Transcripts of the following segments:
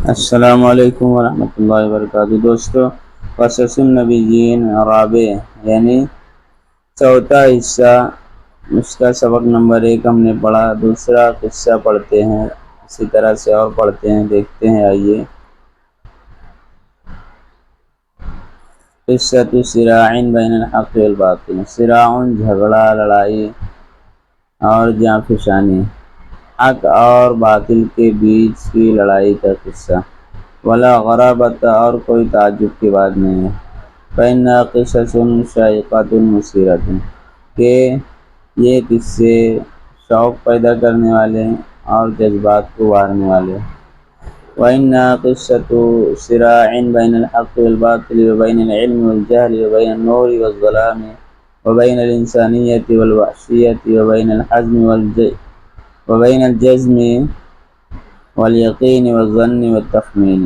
السلام علیکم ورحمۃ اللہ وبرکاتہ دوستو، قصص النبیین رابع یعنی چوتھا حصہ، اس کا سبق نمبر 1 ہم نے پڑھا۔ دوسرا قصہ پڑھتے ہیں، اسی طرح سے اور پڑھتے ہیں، دیکھتے ہیں۔ آئیے، قصۃ صراع بین الحق والباطل، صراع جھگڑا، لڑائی اور جاں فشانی، حق اور باطل کے بیچ کی لڑائی کا قصہ۔ ولا غرابت، اور کوئی تعجب کی بات نہیں ہے۔ فإنها قصص شائقۃ مثیرۃ، کہ یہ قصے شوق پیدا کرنے والے اور جذبات کو ابھارنے والے۔ وإنها قصۃ صراع بین الحق والباطل وبین العلم والجہل وبین النور والظلام وبین الانسانیۃ والوحشیۃ وبین الجزم والیقین والظن والتخمین۔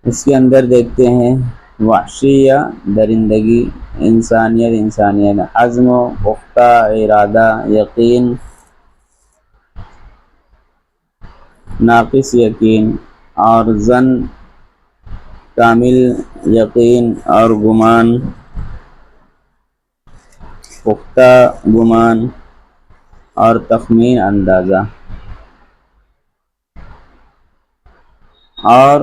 اس کے اندر دیکھتے ہیں وحشیہ درندگی، انسانیت عزم و پختہ ارادہ، یقین ناقص یقین، اور ظن کامل یقین، اور گمان پختہ گمان، اور تخمین اندازہ، اور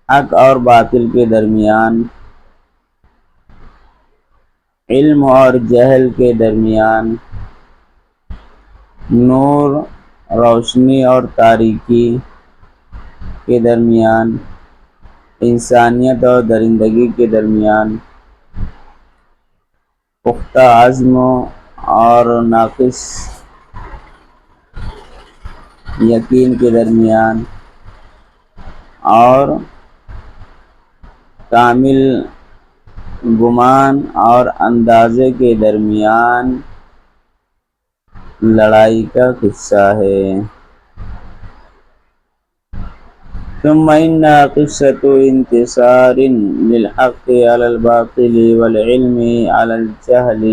حق اور باطل کے درمیان، علم اور جہل کے درمیان، نور روشنی اور تاریکی کے درمیان، انسانیت اور درندگی کے درمیان، پختہ عزم اور ناقص یقین کے درمیان، اور کامل گمان اور اندازے کے درمیان لڑائی کا قصہ ہے۔ ثم إنها قصة انتصار للحق على الباطل والعلم على الجهل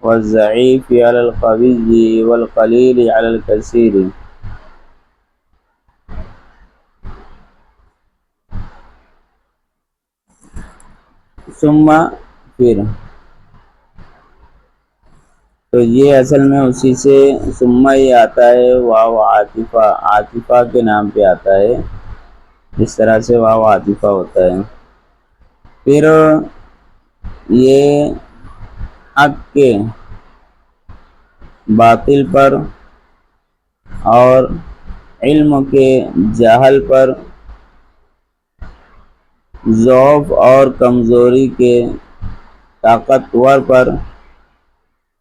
والضعيف على القوي والقليل على الكثير۔ ثم پھر، تو یہ اصل میں اسی سے ثم ہی آتا ہے، واو عاطفہ کے نام پہ آتا ہے، اس طرح سے واو عاطفہ ہوتا ہے۔ پھر یہ حق کے باطل پر اور علم کے جہل پر، ضعف اور کمزوری کے طاقتور پر،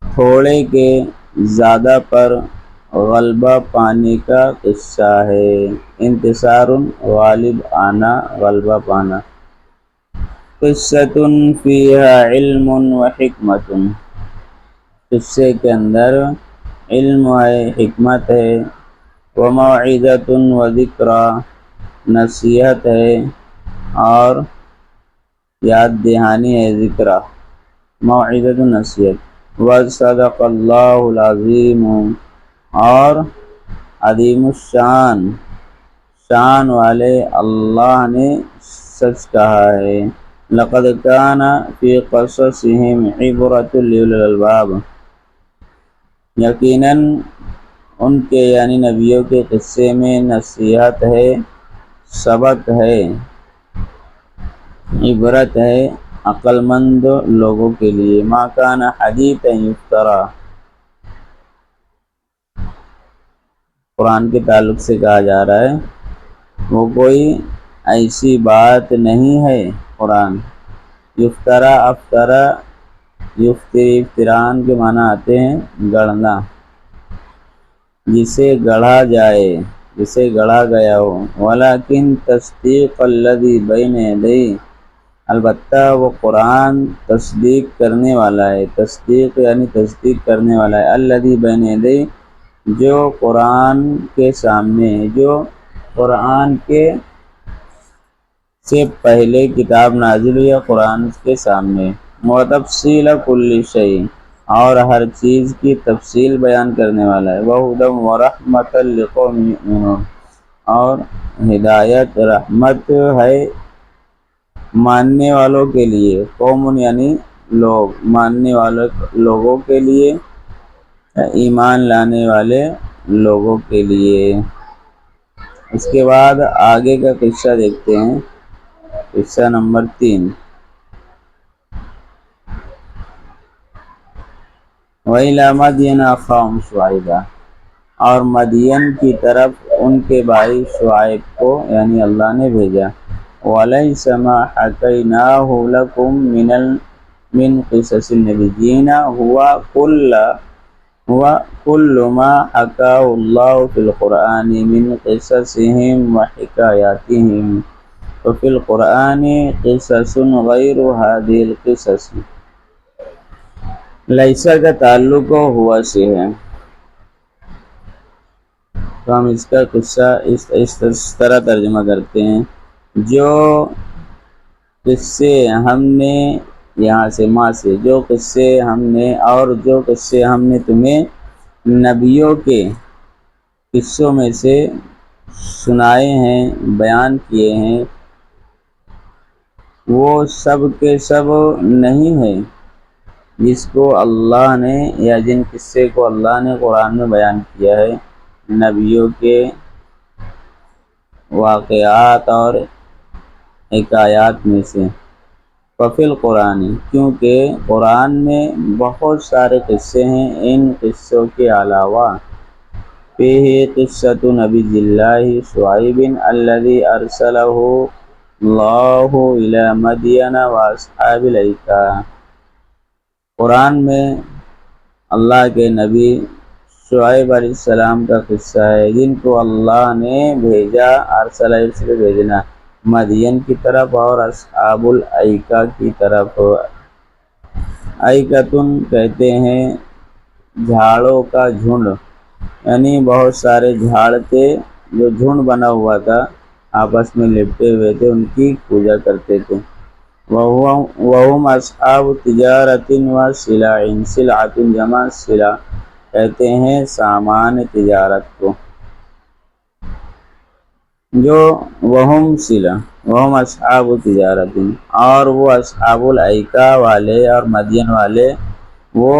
تھوڑے کے زیادہ پر غلبہ پانے کا قصہ ہے۔ انتصار غالب آنا، غلبہ پانا۔ قصۃ فیہا علم و حکمت، قصے کے اندر علم ہے، حکمت ہے، وموعظۃ و ذکریٰ، نصیحت ہے اور یاد دہانی ہے، ذکریٰ موعظۃ و نصیحت۔ وصدق اللہ العظیم، اور عظیم الشان شان والے اللہ نے سچ کہا ہے۔ لقد کان فی قصصہم عبرۃ لأولی الالباب، یقیناً ان کے یعنی نبیوں کے قصے میں نصیحت ہے، سبق ہے، عبرت ہے عقل مند لوگوں کے لیے۔ ما کان حدیثا یفتری، قرآن کے تعلق سے کہا جا رہا ہے، وہ کوئی ایسی بات نہیں ہے قرآن۔ یفترا، افطرا، یفتری، افتران کے معنی آتے ہیں گڑھنا، جسے گڑھا جائے، جسے گڑھا گیا ہو۔ ولیکن تصدیق الذی بین یدیہ، البتہ وہ قرآن تصدیق کرنے والا ہے، تصدیق یعنی تصدیق کرنے والا ہے، الذی بین یدیہ، جو قرآن کے سامنے ہے، جو قرآن کے سے پہلے کتاب نازل ہوئی قرآن کے سامنے۔ وتفصیل کل شیء، اور ہر چیز کی تفصیل بیان کرنے والا ہے۔ وَهُدًى وَرَحْمَةً لِقَوْمٍ يُؤْمِنُونَ، اور ہدایت رحمت ہے ماننے والوں کے لیے، قوم یعنی لوگ، ماننے والے لوگوں کے لیے، ایمان لانے والے لوگوں کے لیے۔ اس کے بعد آگے کا قصہ دیکھتے ہیں، قصہ نمبر 3۔ وَإِلَىٰ مَدْيَنَ أَخَاهُمْ شُعَيْبًا، اور مدین کی طرف ان کے بھائی شعیب کو یعنی اللہ نے بھیجا۔ وَلَيْسَ مَا حَكَيْنَاهُ لَكُم مِّن قِصَصِ النَّبِيِّينَ هُوَ كُلُّ مَا حَكَاهُ اللَّهُ فِي الْقُرْآنِ مِن قِصَصِهِمْ وَحِكَايَاتِهِمْ، وَفِي الْقُرْآنِ قِصَصٌ غَيْرُ هَٰذِهِ الْقِصَصِ۔ لیسا کا تعلق ہوا سے ہے، تو ہم اس کا قصہ اس طرح ترجمہ کرتے ہیں، جو قصے ہم نے یہاں سے ماں سے، جو قصے ہم نے اور جو قصے ہم نے تمہیں نبیوں کے قصوں میں سے سنائے ہیں، بیان کیے ہیں، وہ سب کے سب نہیں ہیں جس کو اللہ نے یا جن قصے کو اللہ نے قرآن میں بیان کیا ہے نبیوں کے واقعات اور حکایات میں سے۔ وفی القرآن، کیونکہ قرآن میں بہت سارے قصے ہیں، ان قصوں کے علاوہ فیہ قصۃ نبی اللہ شعیب الذی ارسلہ اللہ الی مدین واصحاب الایکہ، قرآن میں اللہ کے نبی شعیب علیہ السلام کا قصہ ہے جن کو اللہ نے بھیجا، ارسلہ سے بھیجنا، مدین کی طرف اور اصحاب الایکہ کی طرف۔ ایکتن کہتے ہیں جھاڑوں کا جھنڈ، یعنی بہت سارے جھاڑ تھے جو جھنڈ بنا ہوا تھا، آپس میں لپٹے ہوئے تھے، ان کی پوجا کرتے تھے۔ وَهُمْ أَصْحَابُ تِجَارَةٍ وَسِلَعٍ، سلعۃ جمع سلع کہتے ہیں سامان تجارت کو، جو وہم سلع، وہم اصحاب تجارت، اور وہ اصحاب الایکہ والے اور مدین والے وہ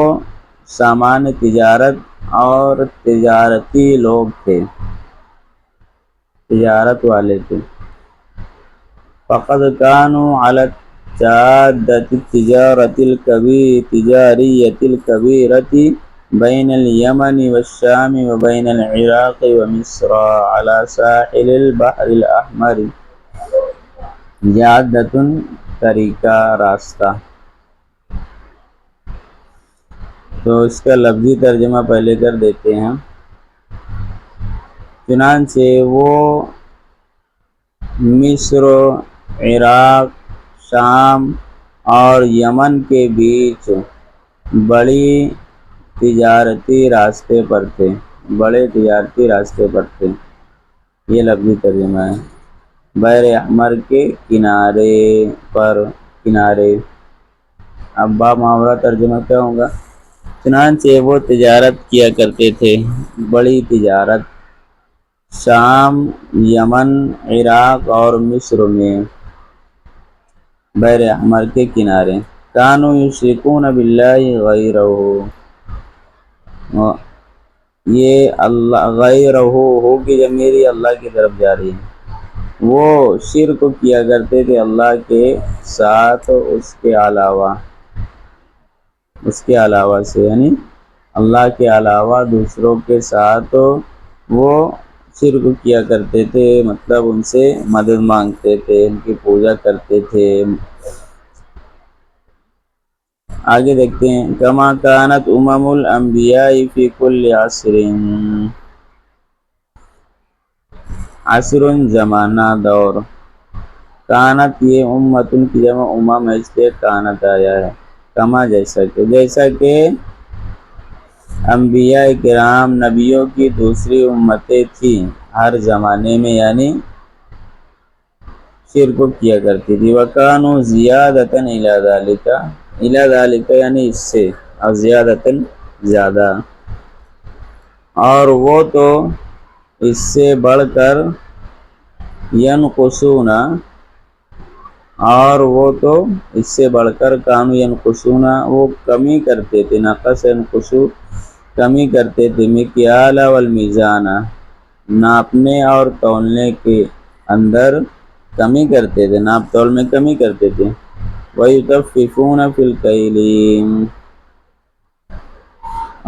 سامان تجارت اور تجارتی لوگ تھے، تجارت والے تھے۔ فقد كانوا على الجادة التجارية الكبيرة بين اليمن والشام وبين العراق ومصر على ساحل البحر الأحمر، جادة طریقہ، راستہ۔ تو اس کا لفظی ترجمہ پہلے کر دیتے ہیں۔ چنانچہ وہ مصر، عراق، شام اور یمن کے بیچ بڑی تجارتی راستے پر تھے، بڑے تجارتی راستے پر تھے، یہ لفظی ترجمہ ہے۔ بحر احمر کے کنارے پر، کنارے۔ اب با محاورہ ترجمہ کیا ہوگا؟ چنانچہ وہ تجارت کیا کرتے تھے، بڑی تجارت، شام، یمن، عراق اور مصر میں، بحر احمر کے کنارے۔ کانوا یشرکون باللہ غیرہ، یہ اللہ غیرہ ہو کی ضمیر اللہ کی طرف جا رہی ہے، وہ شرک کیا کرتے تھے اللہ کے ساتھ، اس کے علاوہ سے، یعنی اللہ کے علاوہ دوسروں کے ساتھ وہ شرک کیا کرتے تھے، مطلب ان سے مدد مانگتے تھے، ان کی پوجا کرتے تھے۔ آگے دیکھتے ہیں، کما کانت امم الانبیاء فی کل عصر، عصر زمانہ، دور، کانت یہ امتن کی جمع امم ہے، اس لیے کانت آیا ہے، کما جیسا کہ انبیاء کرام نبیوں کی دوسری امتیں تھیں ہر زمانے میں، یعنی شرک کیا کرتی تھی۔ وَكَانُوا زِيَادَةً إِلَى ذَلِكَ، إِلَى ذَلِكَ یعنی اس سے، اور زیادتاً زیادہ، اور وہ تو اس سے بڑھ کر ینقصون، اور وہ تو اس سے بڑھ کر کانوا ینقصون، وہ کمی کرتے تھے، نقص ینقصو کمی کرتے تھے، مکیال والمیزان، ناپنے اور تولنے کے اندر کمی کرتے تھے، ناپ تول میں کمی کرتے تھے، وَيُطَفِّفُونَ فِي الْكَيْلِ،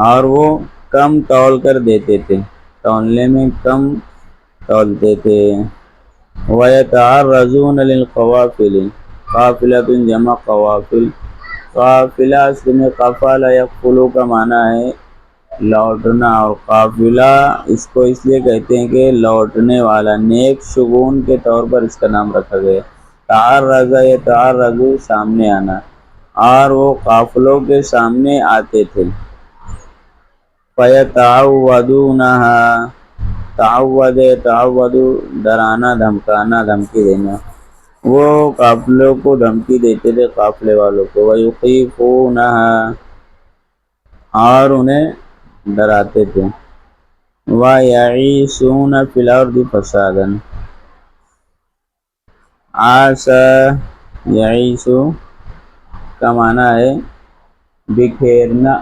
اور وہ کم تول کر دیتے تھے، تولنے میں کم تولتے تھے، وَيَتَعَرَّضُونَ لِلْقَوَافِلِ، قافلۃ جمع قوافل، قافلہ اصل میں قفل یقفل کا معنی ہے لوٹنا، اور قافلہ اس کو اس لیے کہتے ہیں کہ لوٹنے والا، نیک شگون کے طور پر اس کا نام رکھا گیا۔ تعرض یتعرض سامنے آنا، اور وہ قافلوں کے سامنے آتے تھے، فَيَتَعَوَّدُونَهَا، تعود تعود ڈرانا، دھمکانا، دھمکی دینا، وہ قافلوں کو دھمکی دیتے تھے، قافلے والوں کو، وَيُخِيفُونَهَا، اور انہیں ڈراتے تھے، وَيَعِيثُونَ فِي الْأَرْضِ فَسَادًا، عَاصَ یعیث کا معنی ہے بکھیرنا،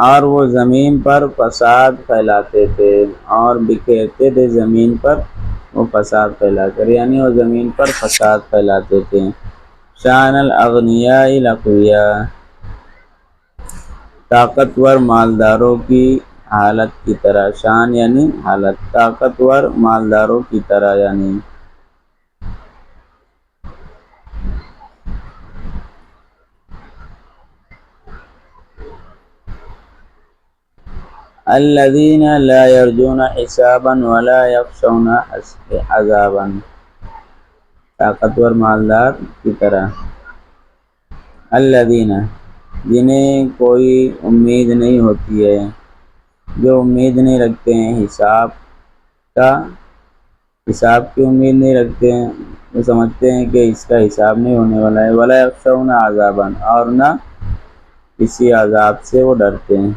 اور وہ زمین پر فساد پھیلاتے تھے، اور بکھیرتے تھے زمین پر وہ فساد پھیلا کر، یعنی وہ زمین پر فساد پھیلاتے تھے۔ شان الاغنیاء الاقویاء، طاقتور مالداروں کی حالت کی طرح، شان یعنی حالت، طاقتور مالداروں کی طرح یعنی، الذین لا یرجون حسابا ولا یخشون عذابا، طاقتور مالدار کی طرح، الذین جنہیں کوئی امید نہیں ہوتی ہے، جو امید نہیں رکھتے ہیں حساب کا، حساب کی امید نہیں رکھتے ہیں، وہ سمجھتے ہیں کہ اس کا حساب نہیں ہونے والا ہے، ولا یخشون عذابا، اور نہ کسی عذاب سے وہ ڈرتے ہیں۔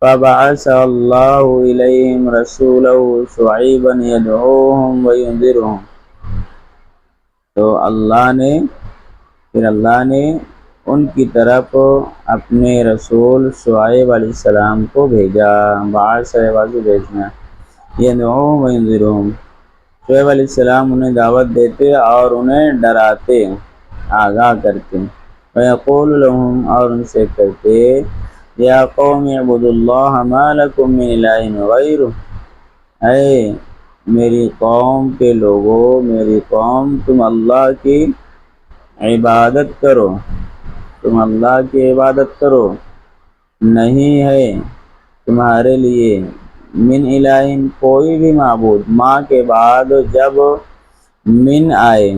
فَبَعَثَ اللَّهُ إِلَيْهِمْ رَسُولَهُ شُعَيْبًا يَدْعُوهُمْ وَيُنذِرُهُمْ، تو اللہ نے ان کی طرف اپنے رسول شعیب علیہ السلام کو بھیجا، بعث واضح بھیجنا، يَدْعُوهُمْ وَيُنذِرُهُمْ، شعیب علیہ السلام انہیں دعوت دیتے اور انہیں ڈراتے، آگاہ کرتے، وَيَقُولُ لَهُمْ، اور ان سے کہتے، یا قوم اعبدوا اللہ ما لکم من الہ غیرہ، اے میری قوم کے لوگوں، میری قوم تم اللہ کی عبادت کرو، تم اللہ کی عبادت کرو، نہیں ہے تمہارے لیے من الہ کوئی بھی معبود، ماں کے بعد جب من آئے،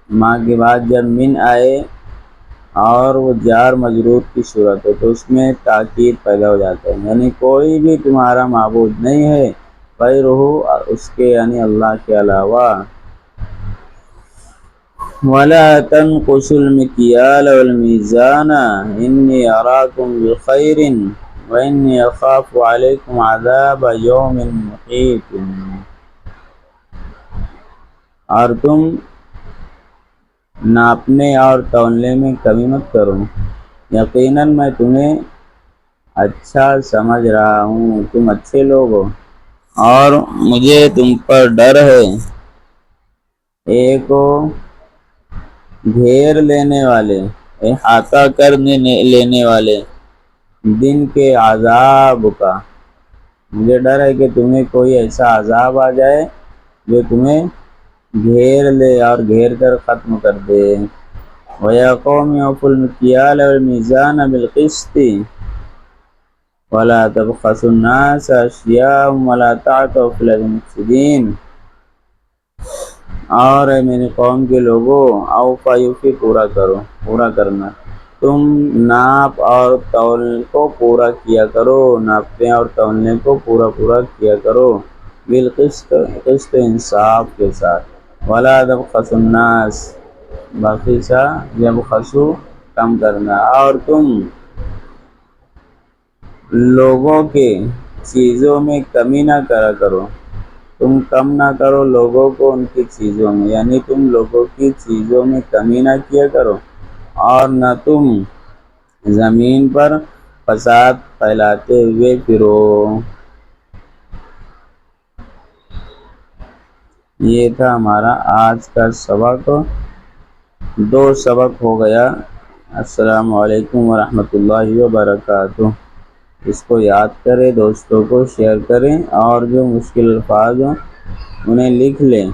ماں کے بعد جب من آئے اور وہ جار مجرور کی صورت ہے تو اس میں تاکید پیدا ہو جاتا ہے، یعنی کوئی بھی تمہارا معبود نہیں ہے غیرہ، اس کے یعنی اللہ کے علاوہ، وَلَا تَنْقُصُوا الْمِكْيَالَ وَالْمِيزَانَ إِنِّي أَرَاكُمْ بِخَيْرٍ وَإِنِّي أَخَافُ عَلَيْكُمْ عَذَابَ يَوْمٍ مُحِيطٍ، اور تم ناپنے اور تولنے میں کمی مت کرو، یقیناً میں تمہیں اچھا سمجھ رہا ہوں، تم اچھے لوگ ہو، اور مجھے تم پر ڈر ہے، ایک گھیر لینے والے، احاطہ کر لینے والے دن کے عذاب کا، مجھے ڈر ہے کہ تمہیں کوئی ایسا عذاب آ جائے جو تمہیں گھیر لے اور گھیر کر ختم کر دے۔ وَيَا قَوْمِ أَوْفُوا الْمِكْيَالَ وَالْمِيزَانَ بِالْقِسْطِ وَلَا تَبْخَسُوا النَّاسَ أَشْيَاءَهُمْ وَلَا تَعْثَوْا فِي الْأَرْضِ مُفْسِدِينَ، اور اے میری قوم کے لوگوں، اوفا یوفی پورا کرو، پورا کرنا، تم ناپ اور تول کو پورا کیا کرو، ناپنے اور تولنے کو پورا کیا کرو، بالقسط، قسط انصاف کے ساتھ، ولا تبخسوا الناس، بخیسا جب خسو کم کرنا، اور تم لوگوں کے چیزوں میں کمی نہ کرا کرو، تم کم نہ کرو لوگوں کو ان کی چیزوں میں، یعنی تم لوگوں کی چیزوں میں کمی نہ کیا کرو، اور نہ تم زمین پر فساد پھیلاتے ہوئے پھرو۔ یہ تھا ہمارا آج کا سبق، 2 سبق ہو گیا۔ السلام علیکم ورحمۃ اللہ وبرکاتہ۔ اس کو یاد کریں، دوستوں کو شیئر کریں، اور جو مشکل الفاظ ہوں انہیں لکھ لیں۔